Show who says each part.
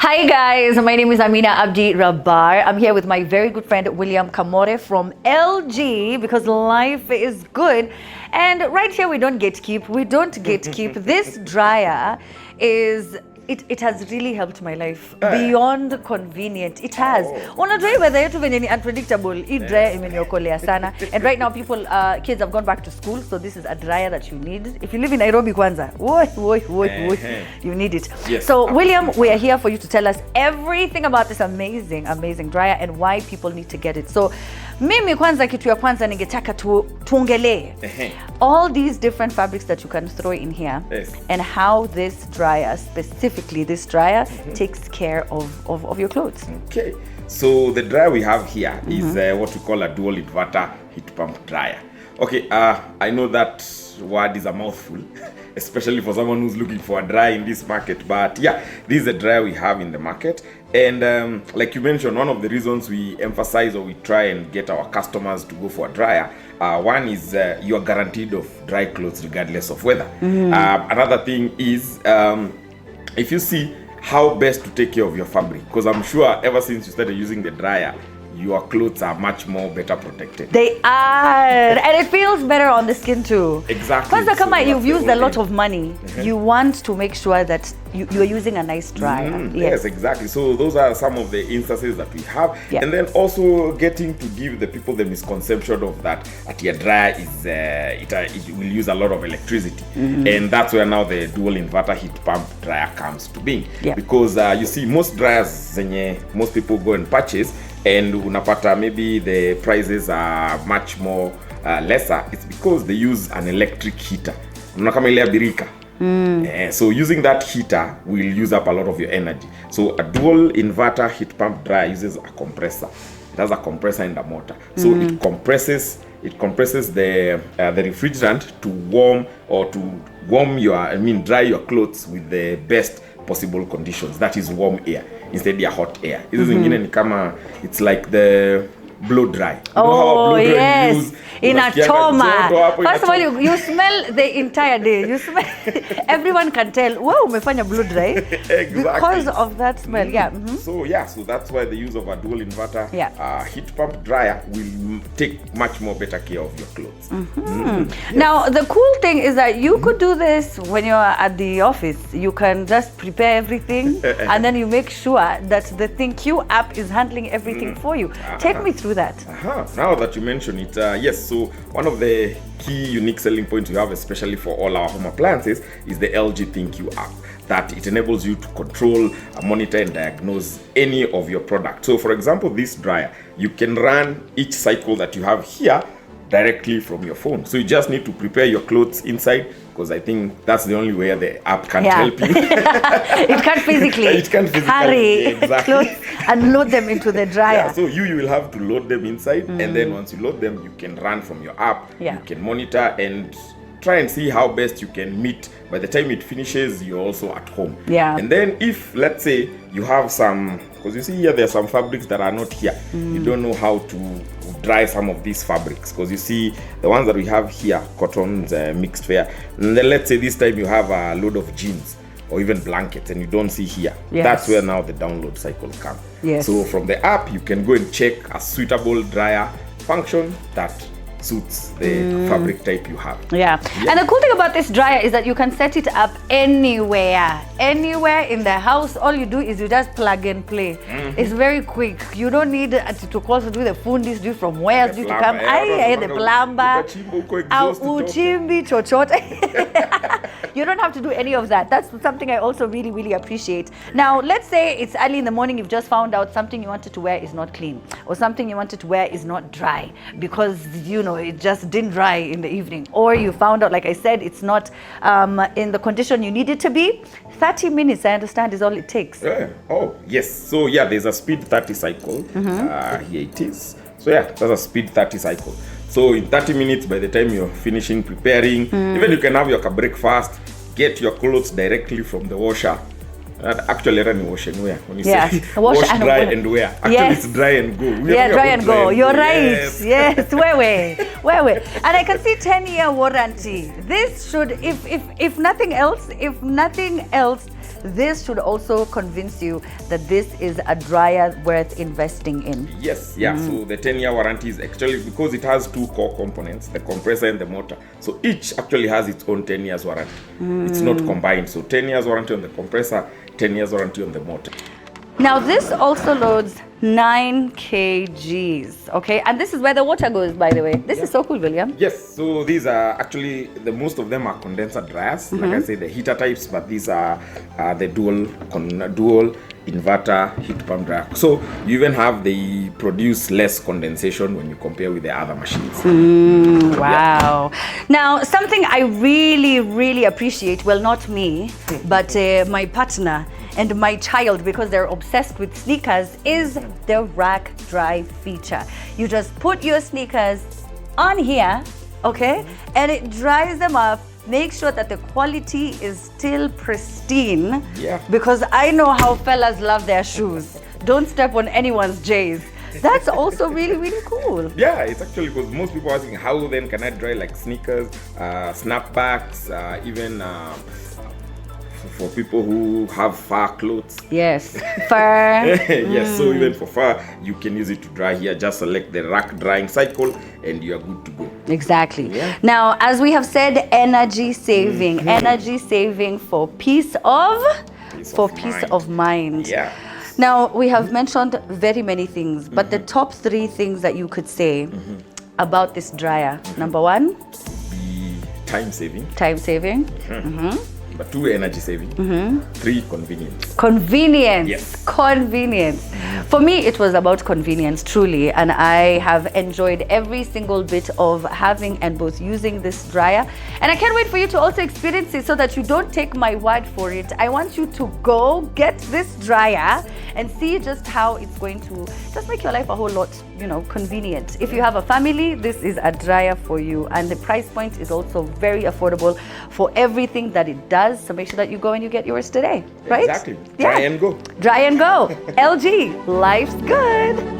Speaker 1: Hi guys, my name is Amina Abdi Rabar. I'm here with my very good friend William Kamore from LG because life is good. And right here we don't gatekeep. This dryer is it has really helped my life beyond convenient. It has. Unajua weather yetu venye ni unpredictable. Hii dryer imeniokolea sana. And right now kids have gone back to school, so this is a dryer that you need. If you live in Nairobi kwanza, you need it.
Speaker 2: Yes,
Speaker 1: so William, we are here for you to tell us everything about this amazing dryer and why people need to get it. So mimi kwanza kitu ya kwanza ningetaka tuongelee all these different fabrics that you can throw in here, and how this dryer, specifically this dryer, takes care of your clothes.
Speaker 2: Okay, so the dryer we have here is what we call a dual inverter heat pump dryer. Okay, I know that word is a mouthful, especially for someone who's looking for a dryer in this market, but yeah, this is a dryer we have in the market. And like you mentioned, one of the reasons we emphasize or we try and get our customers to go for a dryer, one is you are guaranteed of dry clothes regardless of weather. Another thing is if you see how best to take care of your fabric, because I'm sure ever since you started using the dryer, your clothes are much more better protected.
Speaker 1: They are, and it feels better on the skin too.
Speaker 2: Exactly.
Speaker 1: Because so you've used a lot of money, you want to make sure that you're using a nice dryer.
Speaker 2: Yes, exactly. So those are some of the instances that we have. And then also getting to give the people the misconception of that a dryer is it will use a lot of electricity. And that's where now the dual inverter heat pump dryer comes to being. Because you see, most dryers most people go and purchase, and unapata maybe the prices are much more lesser. It's because they use an electric heater. Kama ile birika. So using that heater will use up a lot of your energy. So a dual inverter heat pump dryer uses a compressor. It has a compressor in the motor. So it compresses the refrigerant to dry your clothes with the best possible conditions. That is warm air instead of hot air. It's like the blow dry.
Speaker 1: Yes, in a choma. First of all, you smell the entire day. You smell. Everyone can tell. Wow, umefanya blow dry.
Speaker 2: Exactly.
Speaker 1: Because of that smell.
Speaker 2: So that's why the use of a dual inverter heat pump dryer will take much more better care of your clothes.
Speaker 1: Now the cool thing is that you could do this when you're at the office. You can just prepare everything and then you make sure that the ThinkQ app is handling everything for you. Take me through that.
Speaker 2: Now that you mention it, yes, so one of the key unique selling points we have, especially for all our home appliances, is the LG ThinkQ app. That it enables you to control, monitor and diagnose any of your products. So for example, this dryer, you can run each cycle that you have here directly from your phone. So you just need to prepare your clothes inside, because I think that's the only way the app can help you.
Speaker 1: It can't physically. Hurry, clothes and load them into the dryer.
Speaker 2: So you will have to load them inside, and then once you load them, you can run from your app. You can monitor and try and see how best you can meet. By the time it finishes, you're also at home. And then if, let's say, you have some, because you see here there are some fabrics that are not here. You don't know how to dry some of these fabrics, because you see the ones that we have here, cottons, mixed fair. And then let's say this time you have a load of jeans or even blankets and you don't see here. That's where now the download cycle comes. So from the app, you can go and check a suitable dryer function that suits the fabric type you have.
Speaker 1: And the cool thing about this dryer is that you can set it up anywhere in the house. All you do is you just plug and play. It's very quick. You don't need to call to do the fundis, do from where do you to come. The plumber, uchimbi chochote. You don't have to do any of that. That's something I also really appreciate. Now, let's say it's early in the morning, you've just found out something you wanted to wear is not clean, or something you wanted to wear is not dry because it just didn't dry in the evening, or you found out, like I said, it's not in the condition you need it to be. 30 minutes, I understand, is all it takes.
Speaker 2: Oh, yes. So there's a speed 30 cycle. Here it is. So that's a speed 30 cycle. So in 30 minutes, by the time you're finishing preparing, even you can have your breakfast, get your clothes directly from the washer. Actually, wash and wear. When you say wash, dry and wear. Actually, it's dry and go.
Speaker 1: Dry and go. You're right. Yes. Where. And I can see 10-year warranty. This should, if nothing else, this should also convince you that this is a dryer worth investing in.
Speaker 2: Yes, yeah. So the 10-year warranty is actually because it has two core components, the compressor and the motor. So each actually has its own 10 years warranty. It's not combined. So 10 years warranty on the compressor, 10 years warranty on the motor.
Speaker 1: Now this also loads 9 kgs, okay? And this is where the water goes, by the way. This is so cool, William.
Speaker 2: Yes, so these are actually, most of them are condenser dryers. Like I say, the heater types, but these are the dual inverter heat pump dryer. So you even have, they produce less condensation when you compare with the other machines.
Speaker 1: Wow. Now, something I really, really appreciate, well, not me, but my partner and my child, because they're obsessed with sneakers, is the rack dry feature. You just put your sneakers on here, okay, and it dries them up. Make sure that the quality is still pristine.
Speaker 2: Yeah.
Speaker 1: Because I know how fellas love their shoes. Don't step on anyone's J's. That's also really, really cool.
Speaker 2: Yeah, it's actually because most people are asking, how then can I dry like sneakers, snapbacks, even for people who have fur clothes.
Speaker 1: Yes, fur.
Speaker 2: Yes, so even for fur, you can use it to dry here. Just select the rack drying cycle and you are good to go.
Speaker 1: Exactly.
Speaker 2: Yeah.
Speaker 1: Now, as we have said, energy saving. Energy saving for peace of mind.
Speaker 2: Yeah.
Speaker 1: Now, we have mentioned very many things, but the top 3 things that you could say about this dryer. Number 1,
Speaker 2: The time saving.
Speaker 1: time saving.
Speaker 2: Number 2, energy saving. 3, convenience.
Speaker 1: Convenience.
Speaker 2: Yes.
Speaker 1: Convenience. For me, it was about convenience, truly. And I have enjoyed every single bit of having and both using this dryer. And I can't wait for you to also experience it so that you don't take my word for it. I want you to go get this dryer and see just how it's going to just make your life a whole lot, convenient. If you have a family, this is a dryer for you. And the price point is also very affordable for everything that it does. So make sure that you go and you get yours today, right?
Speaker 2: Exactly.
Speaker 1: Yeah.
Speaker 2: Try and go.
Speaker 1: Dry and go. LG, life's good.